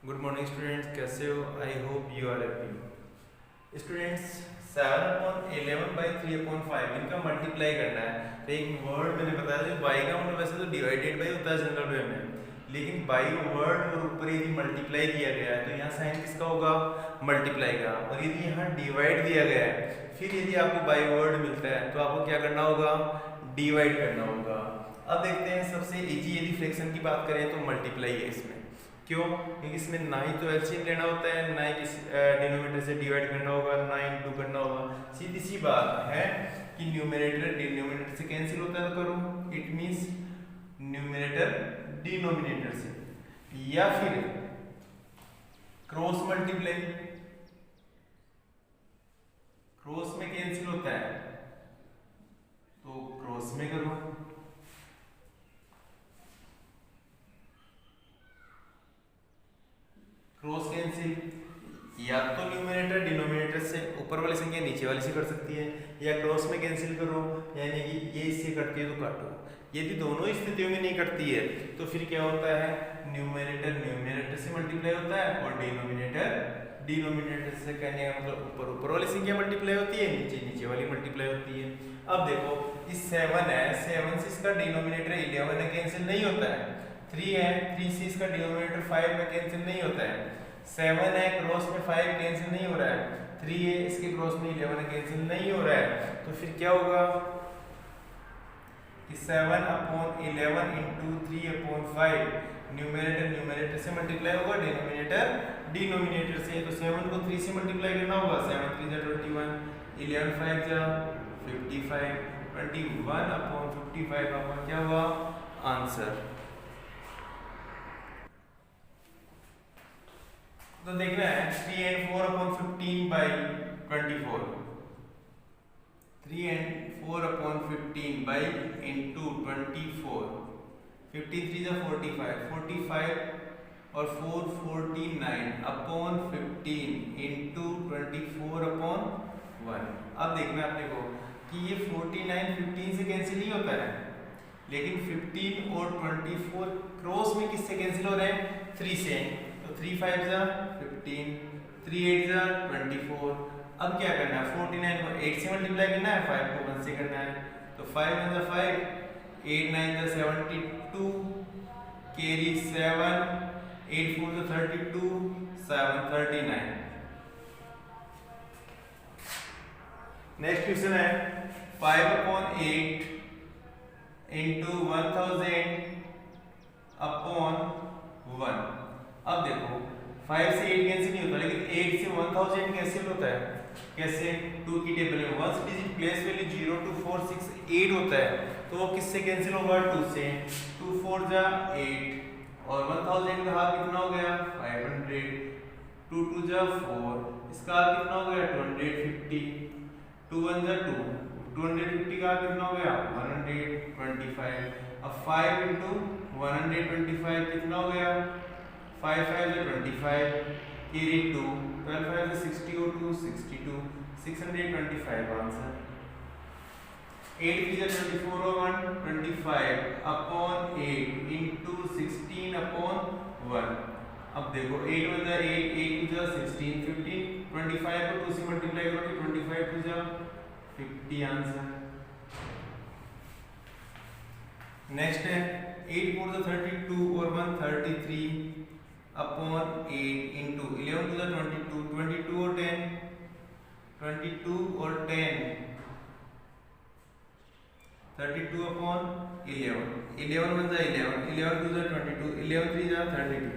Good morning students, कैसे हो? I hope you are happy. Students, 7/11/3/5 इनका मल्टीप्लाई करना है। तो एक वर्ड मैंने बताया था, बाई का मतलब वैसे तो डिवाइडेड बाई होता है जनरल वे में, लेकिन बाई वर्ड और ऊपर यदि मल्टीप्लाई दिया गया है तो यहाँ साइन किसका होगा? मल्टीप्लाई का। और यदि यहाँ डिवाइड दिया गया है, फिर यदि आपको बाई वर्ड मिलता है तो आपको क्या करना होगा? डिवाइड करना होगा। अब देखते हैं, सबसे इजी यदि फ्रैक्शन की बात करें तो मल्टीप्लाई है इसमें। क्यों? क्योंकि इसमें ना ही तो एलसीएम लेना होता है, ना ही किसी डिनोमिनेटर से डिवाइड करना होगा, ना इनटू करना होगा। सीधी सी बात है कि न्यूमरेटर डिनोमिनेटर से कैंसिल होता है तो करो, इट मींस न्यूमरेटर डिनोमिनेटर से, या फिर क्रॉस मल्टीप्लाई, क्रॉस में कैंसिल होता है तो क्रॉस में करो। क्रॉस कैंसिल या तो न्यूमरेटर डिनोमिनेटर से, ऊपर वाली संख्या नीचे वाली से कर सकती है, या क्रॉस में कैंसिल करो, यानी कि ये इससे कटती है तो काटो। यदि दोनों स्थितियों में नहीं कटती है तो फिर क्या होता है? न्यूमरेटर न्यूमरेटर से मल्टीप्लाई होता है और डिनोमिनेटर डिनोमिनेटर से, कहने का मतलब ऊपर ऊपर वाली संख्या मल्टीप्लाई होती है, नीचे नीचे वाली मल्टीप्लाई होती है। अब देखो, इस 7 है, 7 से इसका डिनोमिनेटर 11 है, कैंसिल नहीं होता है। 3 है, 3 से इसका डिनोमिनेटर 5 में कैंसिल नहीं होता है। 7 है, क्रॉस में 5 कैंसिल नहीं हो रहा है। 3 है, इसके क्रॉस में 11 कैंसिल नहीं हो रहा है। तो फिर क्या होगा कि 7/11 इंटू 3/5 न्यूमरेटर न्यूमरेटर से मल्टीप्लाई होगा, डिनोमिनेटर डिनोमिनेटर से। तो 7 को 3 से मल्टीप्लाई करना होगा, 7 3 जा 21, 11 5 जा 55, 21/55 आपका क्या हुआ? आंसर। तो देखना है 3 and 4/15/24, 3 and 4/15 into 24, 15 3 जा 45, 45 और 4 49/15 into 24/1। अब देखना अपने को कि ये 49 15 से कैंसिल नहीं होता है, लेकिन 15 और 24 क्रॉस में किससे कैंसिल हो रहे हैं? 3 से। तो 3 5 जा 15, 3 8 जा 24। अब क्या करना है? 49 को 8 से मल्टीप्लाई करना है, 5 को 1 से करना है। तो 5 1 जा 5, 8 9 जा 72, कैरी 7, 8 4 जा 32, 7 39। नेक्स्ट क्वेश्चन है 5/8 इंटू 1000/1। अब देखो, 5 से 8 कैंसिल नहीं होता, लेकिन 8 से 1000 कैंसिल होता है। कैसे? 2 की टेबल में वंस डिजिट प्लेस वैल्यू 0 2 4 6 8 होता है, तो वो किससे कैंसिल होगा? 2 से। 2 4 जा 8 और 1000 का हाफ कितना हो गया? 500। 2 2 जा 4, इसका हाफ कितना हो गया? 250। 2 1 जा 2, 250 का कितना हो गया? 125। अब 5 इंटू 125 कितना हो गया? 5 5 जा 25, कैरी 2, 12 5 जा 60 और 2 62, 625 आंसर। 8 3 जा 24 और 1 25/8 इंटू 16/1। अब देखो 8 1 जा 8, 8 2 जा 16, 15, 25 को 2 से मल्टीप्लाई करोगे, 25 2 जा 50 आंसर। नेक्स्ट है 8 4 जा 32 और 1 33/8 इंटू 11 2 जा 22, 22 और 10, 22 और 10 32/11, 11 1 जा 11, 11 2 जा 22, 11 3 जा 32,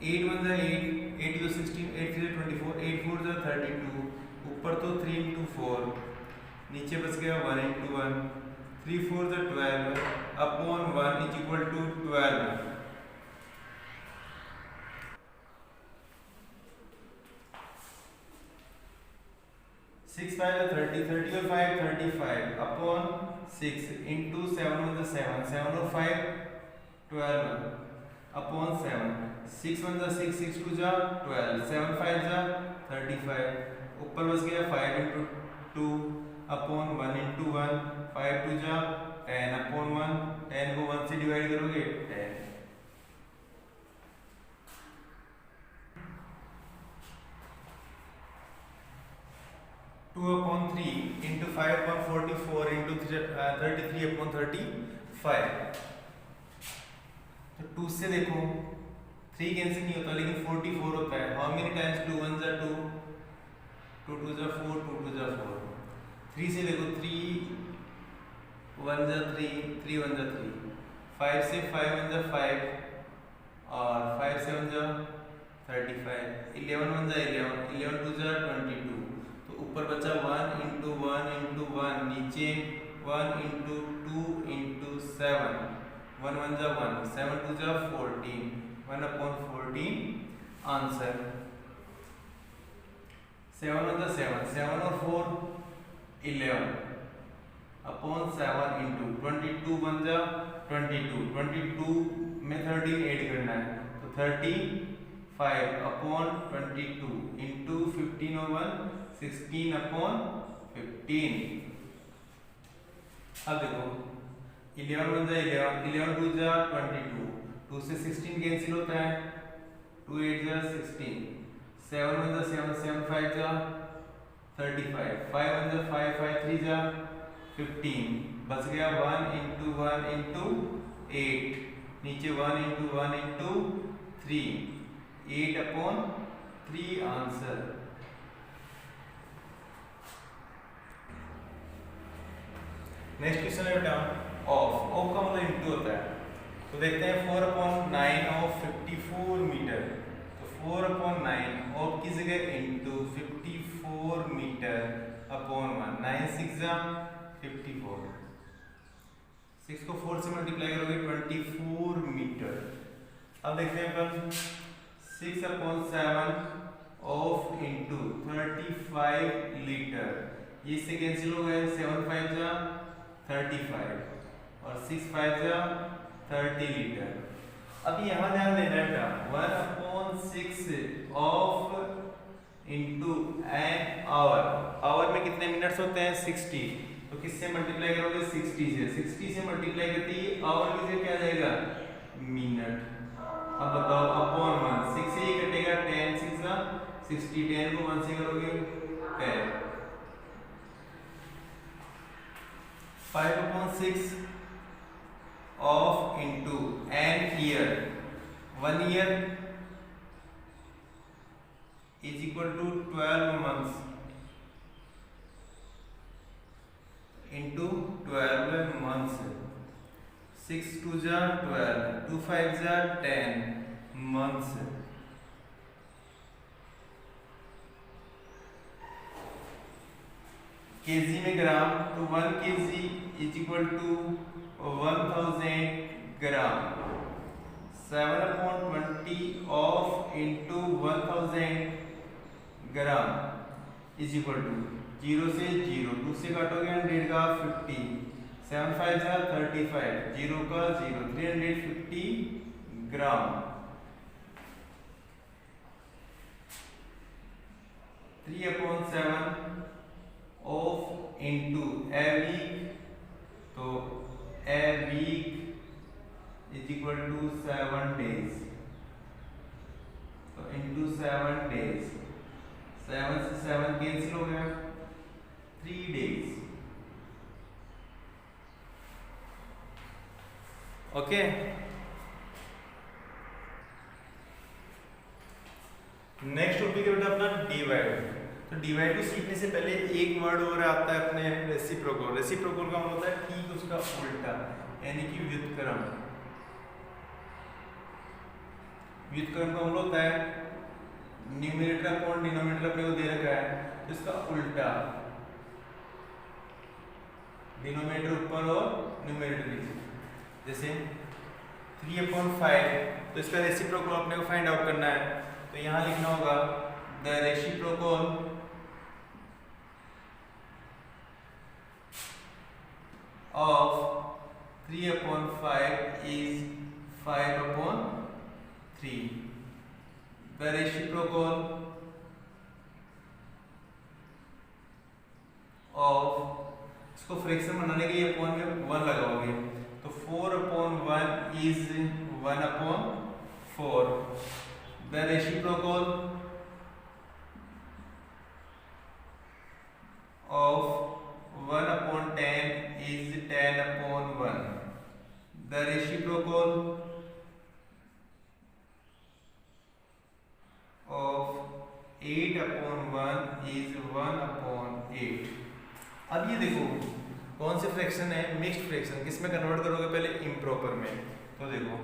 8 1 जा 8, 8 2 16, 8 3 जा 24, 8 4 जा 32, ऊपर तो 3 इंटू 4, नीचे बच गया 1 इंटू 1, 3 4 जा 12/1 इज इक्वल टू 12। 6 5 जा 30, 30 और 5 35/6 इंटू 7 1 जा 7, 7 और 5 12/7, 6 1 जा 6, 6 2 जा 12, 7 5 जा 35, ऊपर बच गया 5 इंटू 2/1 इंटू 1, 5 2 जा 10/1, 10 को 1 से डिवाइड करोगे 10। Into 5/44 into 33/35। तो 2 से देखो 3 कैंसिल नहीं होता लेकिन 44 होता है। हाउ मेनी टाइम्स 2 1 जा 2, 2 2 जा 4, 2 2 जा 4। 3 से देखो 3 1 जा 3, 3 1 जा 3। 5 से 5 1 जा 5 और 5 7 जा 35। 11 1 जा 11, 11 2 जा 22। तो ऊपर बचा 1 इंटू 1 इंटू 1, नीचे 1 इंटू 2 इंटू 7, 1 1 जा 1, 7 2 जा 14, 1/14 आंसर। 7 1 जा 7, 7 और 4 11 अपॉन 7 इंटू 22 1 जा 22, 22 में 13 ऐड करना है तो 35/22 इंटू 15 और 1 16/15। अब देखो 11 1 जा 11, 11 2 जा 22, 2 से 16 कैंसिल होता है, 2 8 जा 16, 7 1 जा 7, 7 5 जा 35, 5 1 जा 5, 5 3 जा 15, बच गया 1 इंटू 1 इंटू 8, नीचे 1 into 1 into 3, 8/3 answer. Next question है बेटा ऑफ का मतलब इंटू होता है। तो देखते हैं 4/9 ऑफ 54 मीटर। तो 4/9 ऑफ की जगह इंटू 54 मीटर अपॉन 1, 9 6 जा 54, 6 को 4 से मल्टीप्लाई करोगे 24 मीटर। अब देखते हैं अपन 6/7 ऑफ इंटू 35 लीटर, ये इससे कैंसिल हो गए, 7 5 जा 35 और 6 5 जा 30 लीटर। अब यहाँ ध्यान देना है 1/6 of into an hour, hour में कितने मिनट्स होते हैं 60, तो किससे मल्टीप्लाई करोगे 60 से, 60 से मल्टीप्लाई करते ही आवर की जगह क्या आ जाएगा मिनट। अब बताओ अपॉन 1, 6 से ही कटेगा 10 6 जा 60, 10 को 1 से करोगे 10, 5/6 of into an year, 1 year is equal to 12 months into 12 months, 6 2 जा 12, 2 5 जा 10 months। केजी में ग्राम, तो 1 kg is equal to 1000 gram. 7/20 of into 1000 gram is equal to 0 से 0, 2 से काटोगे 100 का 50, 7 5 जा 35, 0 का 0, 350 ग्राम। 3/7 ऑफ इंटू ए वीक, तो a week is equal to 7 days, तो इंटू 7 डेज, 7 से 7 कैंसिल हो गया, 3 डेज। ओके नेक्स्ट टॉपिक है बेटा अपना डिवाइड। तो डिवाइड को सीखने से पहले एक वर्ड और आता है अपने रेसिप्रोकल। रेसिप्रोकल का मतलब होता है ठीक उसका उल्टा, यानी कि व्युत्क्रम। व्युत्क्रम का मतलब होता है न्यूमरेटर अपॉन डिनोमिनेटर अपने को दे रखा है, तो इसका उल्टा, डिनोमिनेटर ऊपर और न्यूमरेटर नीचे। जैसे 3/5, तो इसका रेसिप्रोकल अपने को फाइंड आउट करना है, तो यहाँ लिखना होगा the reciprocal of 3/5 is 5/3। The reciprocal of, इसको फ्रैक्शन बनाने के लिए अपॉन में 1 लगाओगे, तो 4/1 is 1/4। The reciprocal of 10/1. The reciprocal of 8/1 is 1/8. अब ये देखो कौन से फ्रैक्शन है, मिक्स्ड फ्रैक्शन, किस में कन्वर्ट करोगे पहले, इम्प्रॉपर में। तो देखो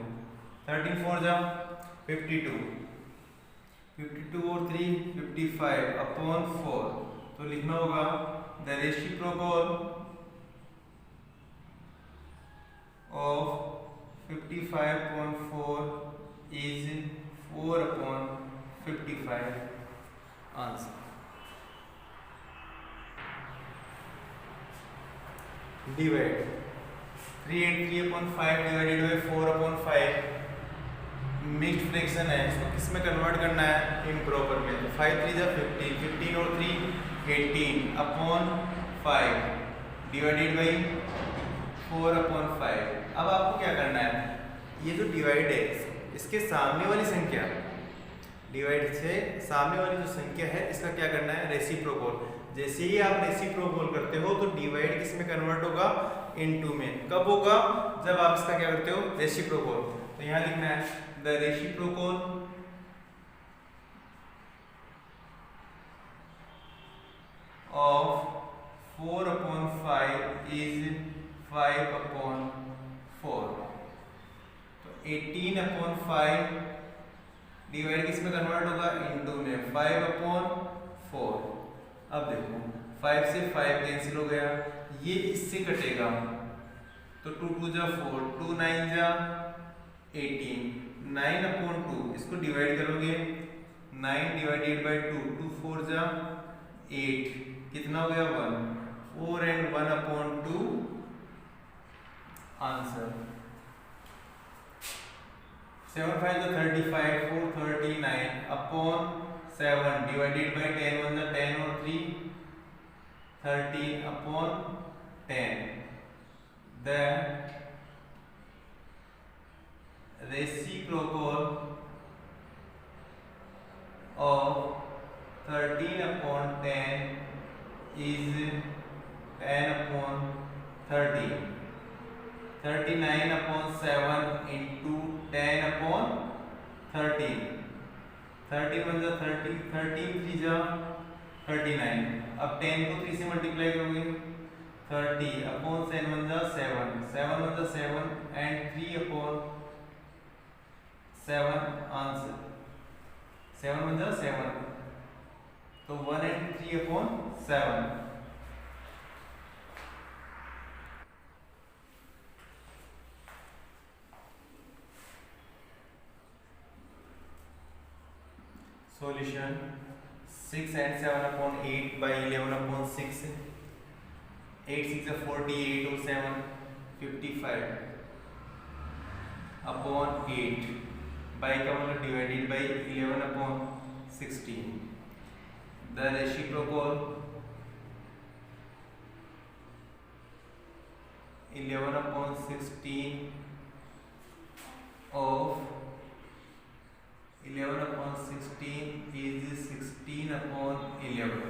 13 4 जा 52, 52 और 3 55/4। तो लिखना होगा the reciprocal of 55.4 is 4/55। Answer. Divide 3/5 divided by 4/5 mixed fraction है, इसको किस में कन्वर्ट करना है, इम्प्रॉपर में। 5 3 जा 15, 15 और 3 18/5 डिवाइडेड बाई 4/5। अब आपको क्या करना है, ये जो डिवाइड है इसके सामने वाली संख्या, डिवाइड से सामने वाली जो संख्या है इसका क्या करना है, रेसिप्रोकल। जैसे ही आप रेसिप्रोकल करते हो तो डिवाइड किस में कन्वर्ट होगा, इनटू में। कब होगा, जब आप इसका क्या करते हो, रेसिप्रोकल। तो यहाँ लिखना है द रेसिप्रोकल of 4/5 is 5/4। तो 18/5 डिवाइड किस में कन्वर्ट होगा, इनटू में, 5/4। अब देखो 5 से 5 कैंसिल हो गया, ये इससे कटेगा तो 2 2 जा 4, 2 9 जा 18, 9/2 इसको डिवाइड करोगे 9 डिवाइडेड बाय 2, 2 4 जा 8, कितना हो गया 1, 4 and 1/2। आंसर। 7 5 जा 35, 4 39/7 डिवाइडेड बाय 10 1 जा 10 और 3 13/10। The reciprocal of 13/10 is 10/30। 39/7 into 10/13, 13 1 जा 30, 13 3 जा 39। अब 10 को 3 से मल्टीप्लाई करोगे 30/7 1 जा 7, 7 1 जा 7 and 3/7। आंसर। 7 1 जा 7, तो 1 and 3/7। Solution 6 and 7/8 by 11/6, 8 6 are 48 or 7 55/8 by का मतलब divided by 11/16। The reciprocal 11/16 of 11/16 is 16/11।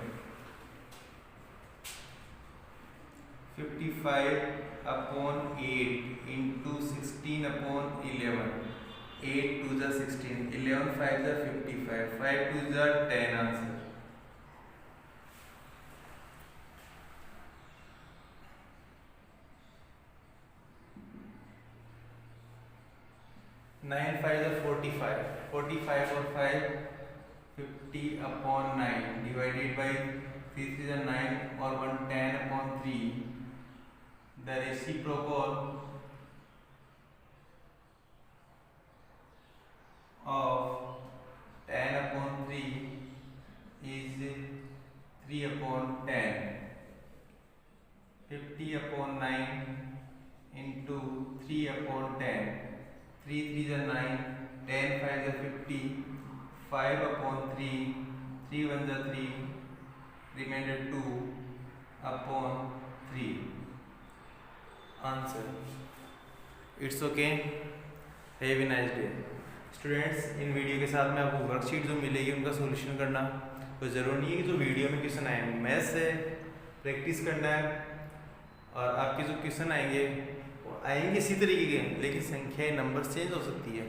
55/8 into 16/11, 8 2 जा 16, 11 5 जा 55, 5 2 जा 10। आंसर। नाइन 5 जा 45, 45 और 5 50/9 डिवाइडेड बाई 3 3 जा 9 और 1 10/3। The reciprocal of 10/3 is 3/10। 50/9 into 3/10, 3 3 जा 9, 10 5 जा 50, 5/3, 3 1 जा 3, remainder 2/3। Answer. It's okay, have a nice day. Students, in video के साथ में आपको वर्कशीट जो मिलेगी उनका सॉल्यूशन करना। तो ज़रूरी नहीं है कि जो वीडियो में क्वेश्चन आए मैथ्स है, प्रैक्टिस करना है। और आपके जो क्वेश्चन आएंगे वो आएंगे इसी तरीके के, लेकिन संख्या नंबर चेंज हो सकती है।